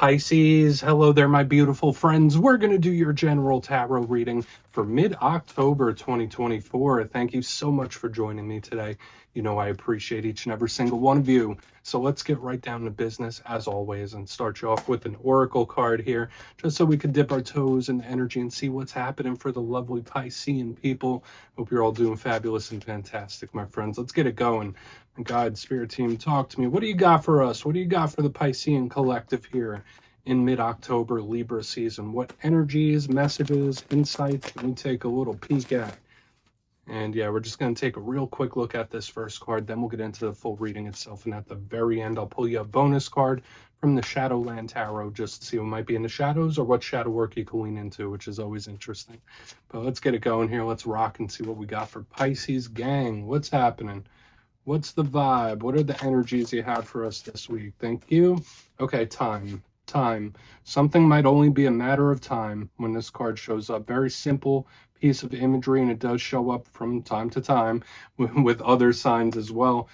Pisces, hello there, my beautiful friends. We're going to do your general tarot reading for mid-October 2024. Thank you so much for joining me today. You know I appreciate each and every single one of you. So let's get right down to business, as always, and start you off with an oracle card here, just so we can dip our toes in the energy and see what's happening for the lovely Piscean people. Hope you're all doing fabulous and fantastic, my friends. Let's get it going. God, Spirit Team, talk to me. What do you got for us? What do you got for the Piscean collective here in mid-October Libra season? What energies, messages, insights can we take a little peek at? And yeah, we're just going to take a real quick look at this first card, then we'll get into the full reading itself. And at the very end, I'll pull you a bonus card from the Shadowland Tarot, just to see what might be in the shadows or what shadow work you can lean into, which is always interesting. But let's get it going here. Let's rock and see what we got for Pisces gang. What's happening? What's the vibe? What are the energies you have for us this week? Thank you. Okay, time. Something might only be a matter of time when this card shows up. Very simple piece of imagery, and it does show up from time to time with other signs as well.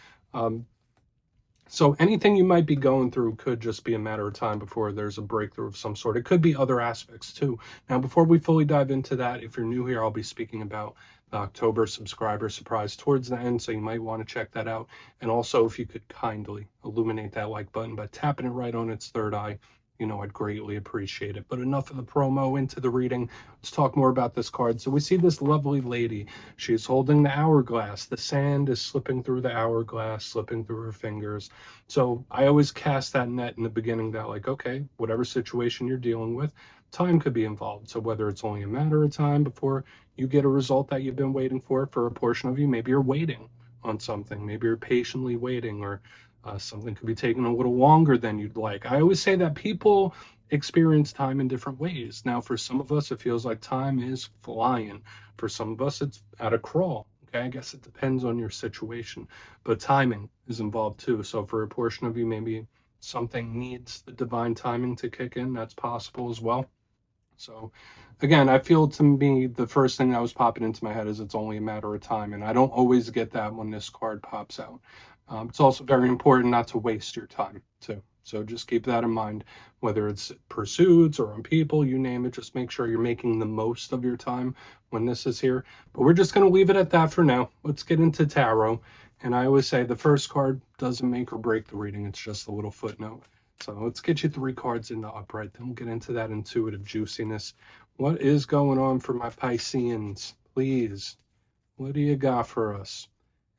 So anything you might be going through could just be a matter of time before there's a breakthrough of some sort. It could be other aspects too. Now, before we fully dive into that, if you're new here, I'll be speaking about the October subscriber surprise towards the end, so you might want to check that out. And also, if you could kindly illuminate that like button by tapping it right on its third eye, you know, I'd greatly appreciate it. But enough of the promo, into the reading. Let's talk more about this card. So we see this lovely lady. She's holding the hourglass. The sand is slipping through the hourglass, slipping through her fingers. So I always cast that net in the beginning that, like, okay, whatever situation you're dealing with, time could be involved. So whether it's only a matter of time before you get a result that you've been waiting for a portion of you, maybe you're waiting on something. Maybe you're patiently waiting, or something could be taking a little longer than you'd like. I always say that people experience time in different ways. Now, for some of us, it feels like time is flying. For some of us, it's at a crawl. Okay, I guess it depends on your situation, but timing is involved too. So for a portion of you, maybe something needs the divine timing to kick in. That's possible as well. So again, I feel, to me, the first thing that was popping into my head is it's only a matter of time, and I don't always get that when this card pops out. It's also very important not to waste your time too. So just keep that in mind, whether it's pursuits or on people, you name it, just make sure you're making the most of your time when this is here. But we're just going to leave it at that for now. Let's get into tarot. And I always say the first card doesn't make or break the reading. It's just a little footnote. So let's get you 3 cards in the upright. Then we'll get into that intuitive juiciness. What is going on for my Pisceans? Please, what do you got for us?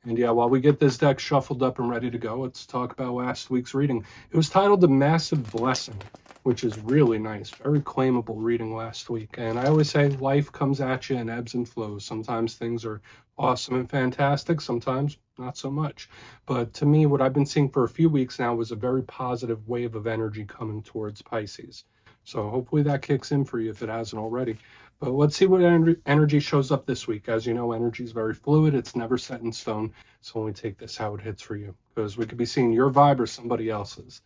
And yeah, while we get this deck shuffled up and ready to go, let's talk about last week's reading. It was titled The Massive Blessing, which is really nice. Very claimable reading last week. And I always say life comes at you in ebbs and flows. Sometimes things are awesome and fantastic. Sometimes not so much. But to me, what I've been seeing for a few weeks now was a very positive wave of energy coming towards Pisces. So hopefully that kicks in for you if it hasn't already. But let's see what energy shows up this week. As you know, energy is very fluid. It's never set in stone. So only take this how it hits for you, because we could be seeing your vibe or somebody else's.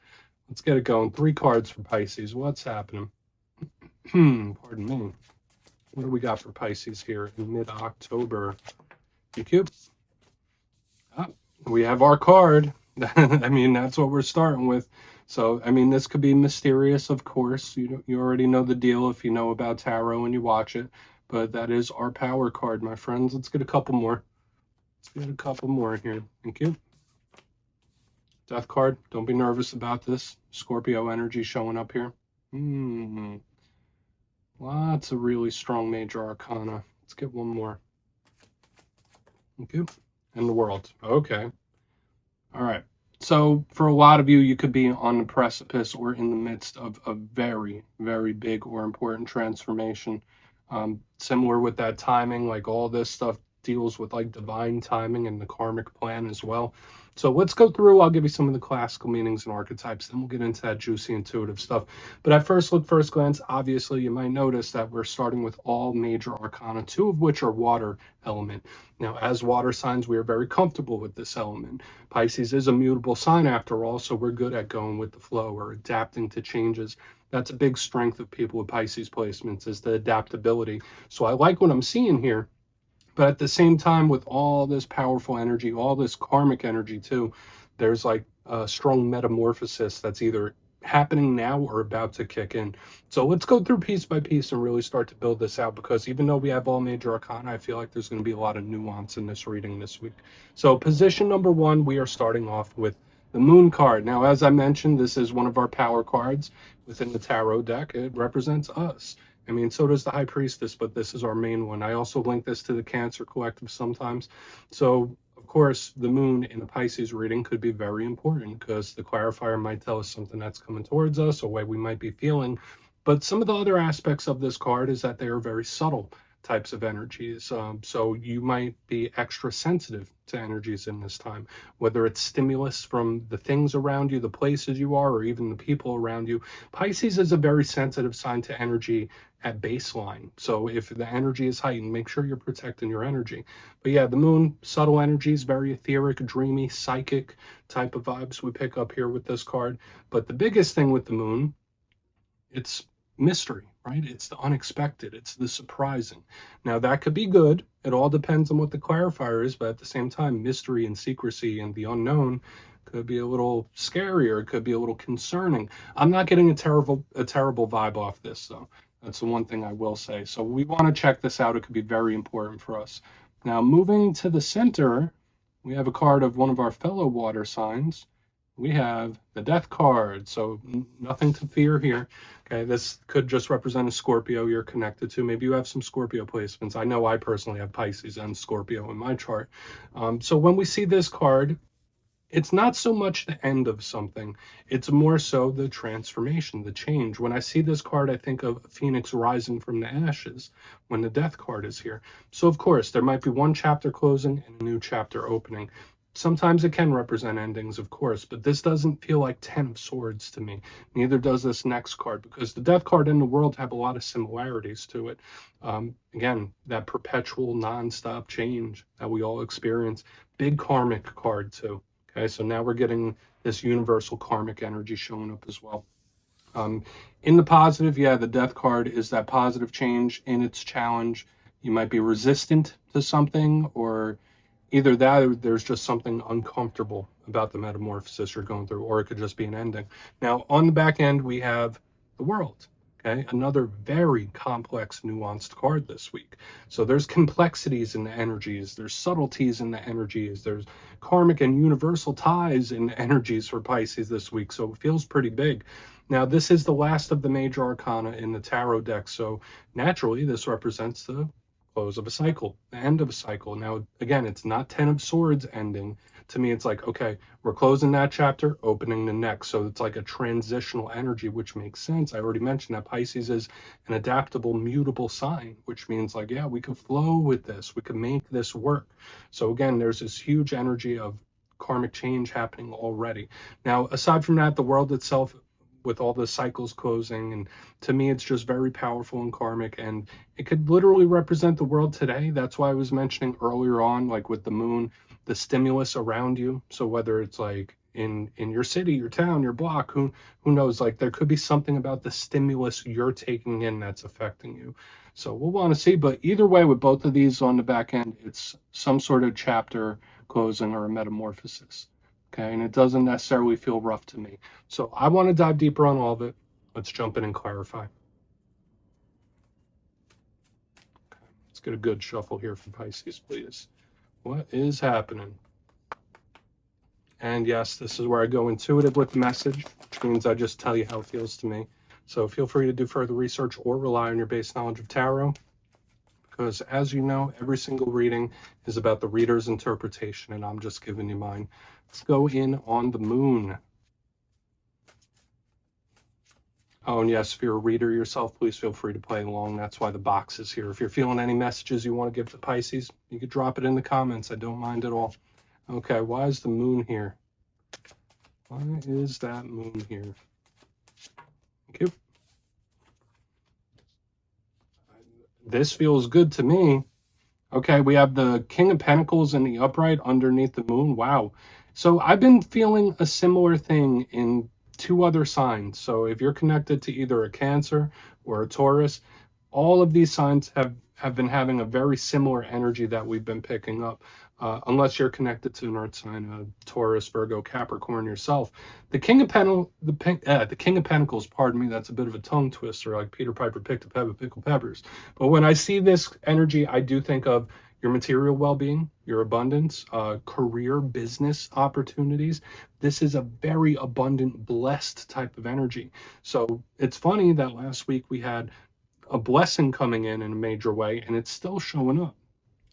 Let's get it going. 3 cards for Pisces. What's happening? Pardon me. What do we got for Pisces here in mid-October? Thank you. We have our card. I mean, that's what we're starting with. So, I mean, this could be mysterious, of course. You already know the deal if you know about tarot and you watch it. But that is our power card, my friends. Let's get a couple more. Let's get a couple more here. Thank you. Death card. Don't be nervous about this. Scorpio energy showing up here. Lots of really strong major arcana. Let's get one more. Thank you. And the world. Okay. All right. So for a lot of you, you could be on the precipice or in the midst of a very, very big or important transformation. Similar with that timing, like all this stuff deals with like divine timing and the karmic plan as well. So let's go through. I'll give you some of the classical meanings and archetypes, then we'll get into that juicy intuitive stuff. But at first glance, obviously you might notice that we're starting with all major arcana, 2 of which are water element. Now, as water signs, we are very comfortable with this element. Pisces is a mutable sign after all, so we're good at going with the flow or adapting to changes. That's a big strength of people with Pisces placements, is the adaptability. So I like what I'm seeing here. But at the same time, with all this powerful energy, all this karmic energy too, there's like a strong metamorphosis that's either happening now or about to kick in. So let's go through piece by piece and really start to build this out, because even though we have all major arcana, I feel like there's going to be a lot of nuance in this reading this week. So position number 1, we are starting off with the Moon card. Now, as I mentioned, this is one of our power cards within the tarot deck. It represents us. I mean, so does the High Priestess, but this is our main one. I also link this to the Cancer Collective sometimes. So of course, the moon in a Pisces reading could be very important, because the clarifier might tell us something that's coming towards us, or way we might be feeling. But some of the other aspects of this card is that they are very subtle types of energies. So you might be extra sensitive to energies in this time, whether it's stimulus from the things around you, the places you are, or even the people around you. Pisces is a very sensitive sign to energy at baseline. So if the energy is heightened, make sure you're protecting your energy. But yeah, the moon, subtle energies, very etheric, dreamy, psychic type of vibes we pick up here with this card. But the biggest thing with the moon, it's mystery, right? It's the unexpected, it's the surprising. Now that could be good. It all depends on what the clarifier is, but at the same time, mystery and secrecy and the unknown could be a little scary, or it could be a little concerning. I'm not getting a terrible vibe off this, though. That's the one thing I will say. So we want to check this out. It could be very important for us. Now, moving to the center, we have a card of one of our fellow water signs. We have the Death card. So nothing to fear here. Okay, this could just represent a Scorpio you're connected to. Maybe you have some Scorpio placements. I know I personally have Pisces and Scorpio in my chart. So when we see this card, it's not so much the end of something, it's more so the transformation, the change. When I see this card, I think of a phoenix rising from the ashes when the Death card is here. So of course, there might be one chapter closing and a new chapter opening. Sometimes it can represent endings, of course, but this doesn't feel like 10 of Swords to me. Neither does this next card, because the Death card and the World have a lot of similarities to it. Again, that perpetual, non-stop change that we all experience. Big karmic card too. Okay, so now we're getting this universal karmic energy showing up as well. In the positive, yeah, the Death card is that positive change in its challenge. You might be resistant to something, or either that or there's just something uncomfortable about the metamorphosis you're going through, or it could just be an ending. Now, on the back end, we have the World. Okay, another very complex, nuanced card this week. So there's complexities in the energies, there's subtleties in the energies, there's karmic and universal ties in the energies for Pisces this week. So it feels pretty big. Now, this is the last of the major arcana in the tarot deck. So naturally, this represents the close of a cycle, the end of a cycle. Now, again, it's not 10 of Swords ending. To me, it's like, okay, we're closing that chapter, opening the next. So it's like a transitional energy, which makes sense. I already mentioned that Pisces is an adaptable, mutable sign, which means like, yeah, we could flow with this. We could make this work. So again, there's this huge energy of karmic change happening already. Now, aside from that, the World itself, with all the cycles closing, and to me it's just very powerful and karmic, and it could literally represent the world today. That's why I was mentioning earlier on, like with the moon, the stimulus around you. So whether it's like in your city, your town, your block, who knows, like there could be something about the stimulus you're taking in that's affecting you. So we'll want to see, but either way, with both of these on the back end, it's some sort of chapter closing or a metamorphosis. Okay, and it doesn't necessarily feel rough to me. So I want to dive deeper on all of it. Let's jump in and clarify. Okay, let's get a good shuffle here for Pisces, please. What is happening? And yes, this is where I go intuitive with the message, which means I just tell you how it feels to me. So feel free to do further research or rely on your base knowledge of tarot, because as you know, every single reading is about the reader's interpretation, and I'm just giving you mine. Let's go in on the moon. Oh, and yes, if you're a reader yourself, please feel free to play along. That's why the box is here. If you're feeling any messages you want to give to Pisces, you could drop it in the comments. I don't mind at all. Okay, why is the moon here? Why is that moon here? Thank you. This feels good to me. Okay, we have the King of Pentacles in the upright underneath the moon. Wow. So I've been feeling a similar thing in two other signs. So if you're connected to either a Cancer or a Taurus, all of these signs have been having a very similar energy that we've been picking up. unless you're connected to an earth sign, Taurus, Virgo, Capricorn yourself. The King of the King of Pentacles, pardon me, that's a bit of a tongue twister, like Peter Piper picked a pepper, pickle peppers. But when I see this energy, I do think of your material well-being, your abundance, career, business opportunities. This is a very abundant, blessed type of energy. So it's funny that last week we had a blessing coming in a major way, and it's still showing up.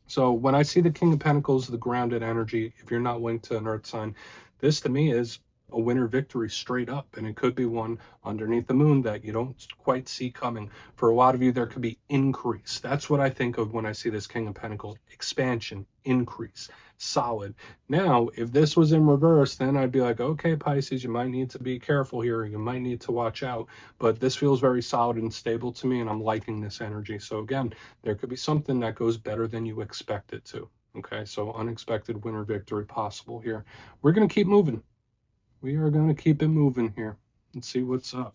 So when I see the King of Pentacles, the grounded energy, if you're not linked to an earth sign, this to me is a winter victory straight up. And it could be one underneath the moon that you don't quite see coming. For a lot of you, there could be increase. That's what I think of when I see this King of Pentacles. Expansion, increase, solid. Now, if this was in reverse, then I'd be like, okay, Pisces, you might need to be careful here. You might need to watch out. But this feels very solid and stable to me, and I'm liking this energy. So again, there could be something that goes better than you expect it to. Okay, so unexpected winter victory possible here. We're going to keep moving. We are going to keep it moving here and see what's up.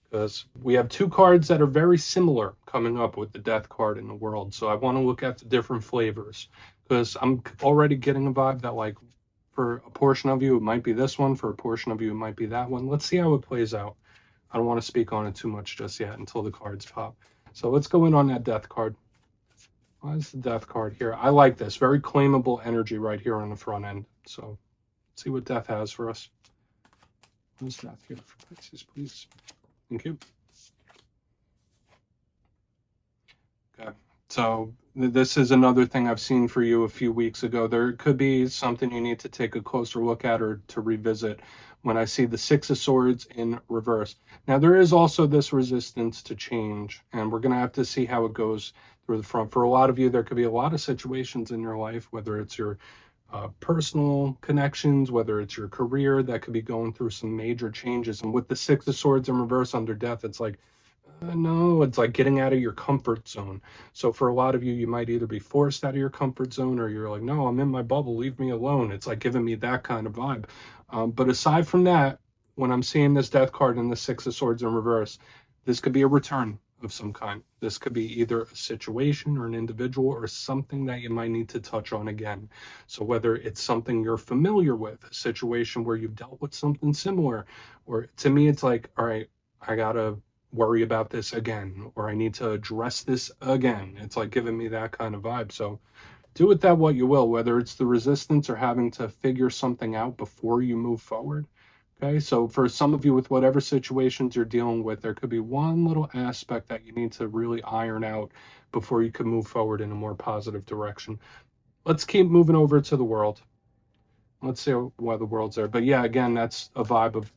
Because we have two cards that are very similar coming up with the death card in the world. So I want to look at the different flavors. Because I'm already getting a vibe that, like, for a portion of you, it might be this one. For a portion of you, it might be that one. Let's see how it plays out. I don't want to speak on it too much just yet until the cards pop. So let's go in on that death card. Why is the death card here? I like this. Very claimable energy right here on the front end. So let's see what death has for us. What's death here for Pisces, please? Thank you. Okay. So this is another thing I've seen for you a few weeks ago. There could be something you need to take a closer look at or to revisit when I see the Six of Swords in reverse. Now, there is also this resistance to change, and we're going to have to see how it goes through the front. For a lot of you, there could be a lot of situations in your life, whether it's your personal connections, whether it's your career, that could be going through some major changes. And with the Six of Swords in reverse under death, it's like, no, it's like getting out of your comfort zone. So for a lot of you, you might either be forced out of your comfort zone, or you're like, no, I'm in my bubble, leave me alone. It's like giving me that kind of vibe. But aside from that, when I'm seeing this death card and the Six of Swords in reverse, this could be a return of some kind. This could be either a situation or an individual or something that you might need to touch on again. So whether it's something you're familiar with, a situation where you've dealt with something similar, or to me, it's like, all right, I gotta worry about this again, or I need to address this again. It's like giving me that kind of vibe. So do with that what you will, whether it's the resistance or having to figure something out before you move forward. Okay, so for some of you, with whatever situations you're dealing with, there could be one little aspect that you need to really iron out before you can move forward in a more positive direction. Let's keep moving over to the world. Let's see why the world's there. But yeah, again, that's a vibe of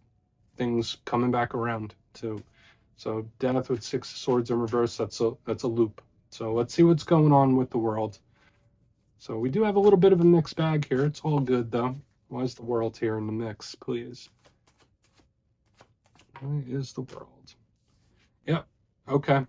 things coming back around too. So death with Six of Swords in reverse, that's a loop. So let's see what's going on with the world. So we do have a little bit of a mixed bag here. It's all good though. Why is the world here in the mix, please? Why is the world? Yep. Okay.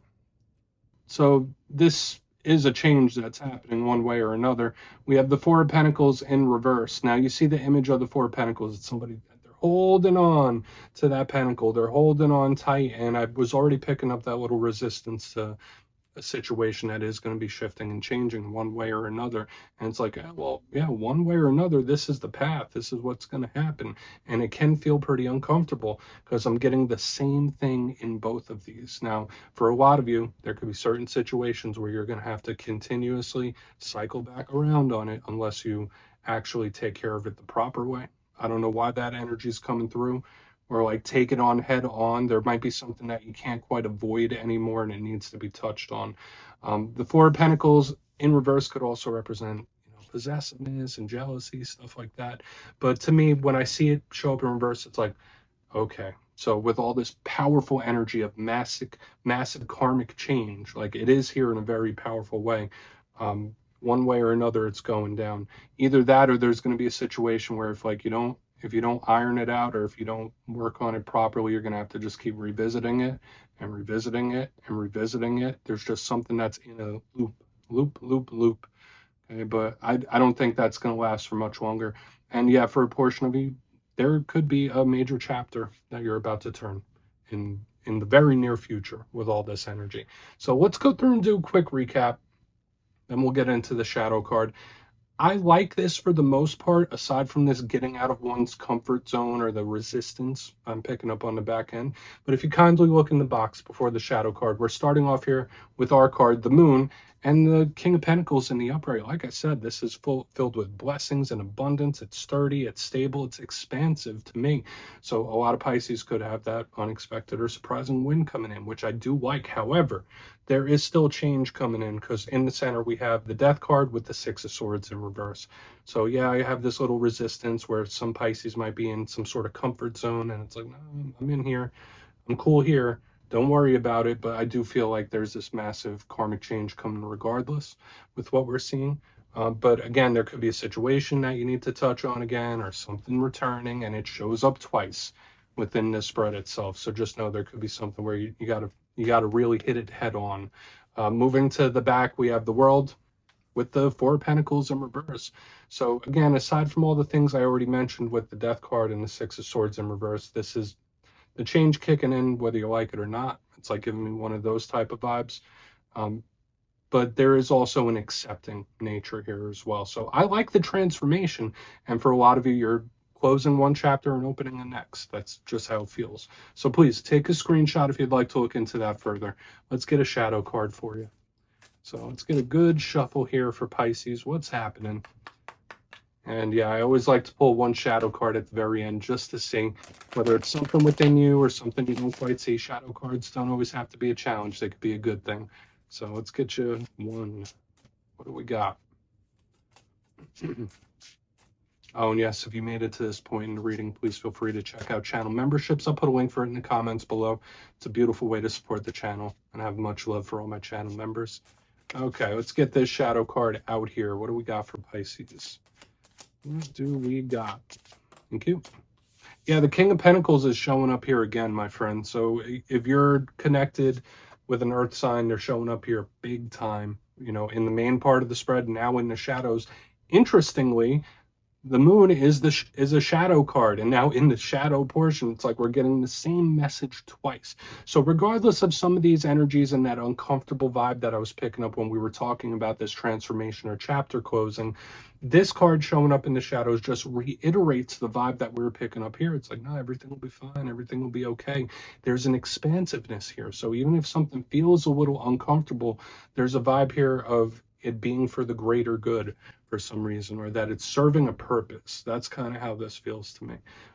So this is a change that's happening one way or another. We have the Four of Pentacles in reverse. Now you see the image of the Four of Pentacles. It's somebody that they're holding on to that pentacle. They're holding on tight. And I was already picking up that little resistance to a situation that is going to be shifting and changing one way or another. And it's like, well, yeah, one way or another, this is the path. This is what's going to happen. And it can feel pretty uncomfortable because I'm getting the same thing in both of these. Now, for a lot of you, there could be certain situations where you're going to have to continuously cycle back around on it unless you actually take care of it the proper way. I don't know why that energy is coming through. Or like take it on head on. There might be something that you can't quite avoid anymore and it needs to be touched on. The Four of Pentacles in reverse could also represent, possessiveness and jealousy, stuff like that. But to me, when I see it show up in reverse, it's like, okay, so with all this powerful energy of massive karmic change, like it is here in a very powerful way. One way or another, it's going down. Either that or there's going to be a situation where if you don't iron it out, or if you don't work on it properly, you're going to have to just keep revisiting it and revisiting it and revisiting it. There's just something that's in a loop. Okay, but I don't think that's going to last for much longer. And yeah, for a portion of you, there could be a major chapter that you're about to turn in the very near future with all this energy. So let's go through and do a quick recap. Then we'll get into the shadow card. I like this for the most part, aside from this getting out of one's comfort zone or the resistance I'm picking up on the back end. But if you kindly look in the box before the shadow card, we're starting off here with our card, the Moon, and the King of Pentacles in the upright. Like I said, this is filled with blessings and abundance. It's sturdy, it's stable, it's expansive to me. So a lot of Pisces could have that unexpected or surprising win coming in, which I do like. However, there is still change coming in, because in the center we have the Death card with the Six of Swords in reverse. So yeah, I have this little resistance where some Pisces might be in some sort of comfort zone, and it's like, no, I'm in here, I'm cool here, don't worry about it. But I do feel like there's this massive karmic change coming regardless with what we're seeing. But again, there could be a situation that you need to touch on again, or something returning, and it shows up twice within the spread itself. So just know there could be something where you gotta really hit it head on. Moving to the back, we have the World with the Four of Pentacles in reverse. So again, aside from all the things I already mentioned with the Death card and the Six of Swords in reverse, this is the change kicking in, whether you like it or not. It's like giving me one of those type of vibes. But there is also an accepting nature here as well. So I like the transformation. And for a lot of you, you're closing one chapter and opening the next. That's just how it feels. So please take a screenshot if you'd like to look into that further. Let's get a shadow card for you. So let's get a good shuffle here for Pisces. What's happening? And yeah, I always like to pull one shadow card at the very end just to see whether it's something within you or something you don't quite see. Shadow cards don't always have to be a challenge. They could be a good thing. So let's get you one. What do we got? Oh, and yes, if you made it to this point in the reading, please feel free to check out channel memberships. I'll put a link for it in the comments below. It's a beautiful way to support the channel, and I have much love for all my channel members. Okay, let's get this shadow card out here. What do we got for Pisces? What do we got? Thank you. Yeah, the King of Pentacles is showing up here again, my friend. So if you're connected with an earth sign, they're showing up here big time, you know, in the main part of the spread, now in the shadows. Interestingly, the Moon is a shadow card, and now in the shadow portion, it's like we're getting the same message twice. So regardless of some of these energies and that uncomfortable vibe that I was picking up when we were talking about this transformation or chapter closing, this card showing up in the shadows just reiterates the vibe that we were picking up here. It's like, no, everything will be fine, everything will be okay. There's an expansiveness here. So even if something feels a little uncomfortable, there's a vibe here of it being for the greater good for some reason, or that it's serving a purpose. That's kind of how this feels to me.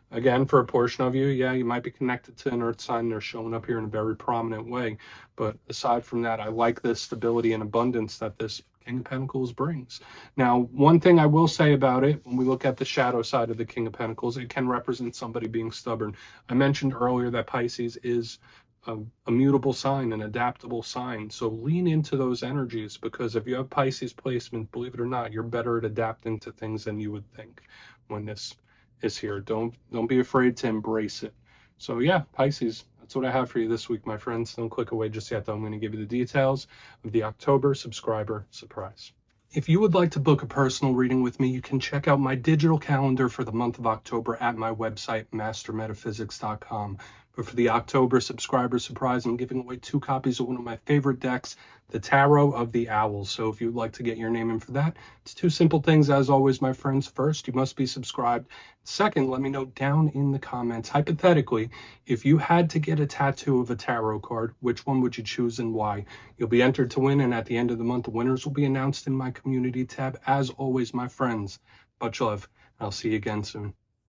Again, for a portion of you, yeah, you might be connected to an earth sign. They're showing up here in a very prominent way. But aside from that, I like the stability and abundance that this King of Pentacles brings. Now, one thing I will say about it, when we look at the shadow side of the King of Pentacles, it can represent somebody being stubborn. I mentioned earlier that Pisces is a mutable sign, an adaptable sign. So lean into those energies, because if you have Pisces placement, believe it or not, you're better at adapting to things than you would think when this is here. Don't be afraid to embrace it. So yeah, Pisces, that's what I have for you this week, my friends. Don't click away just yet, though. I'm going to give you the details of the October subscriber surprise. If you would like to book a personal reading with me, you can check out my digital calendar for the month of October at my website, mastermetaphysics.com. But for the October subscriber surprise, I'm giving away 2 copies of one of my favorite decks, the Tarot of the Owls. So if you'd like to get your name in for that, it's 2 simple things, as always, my friends. First, you must be subscribed. Second, let me know down in the comments, hypothetically, if you had to get a tattoo of a tarot card, which one would you choose and why? You'll be entered to win, and at the end of the month, the winners will be announced in my community tab. As always, my friends, much love. I'll see you again soon.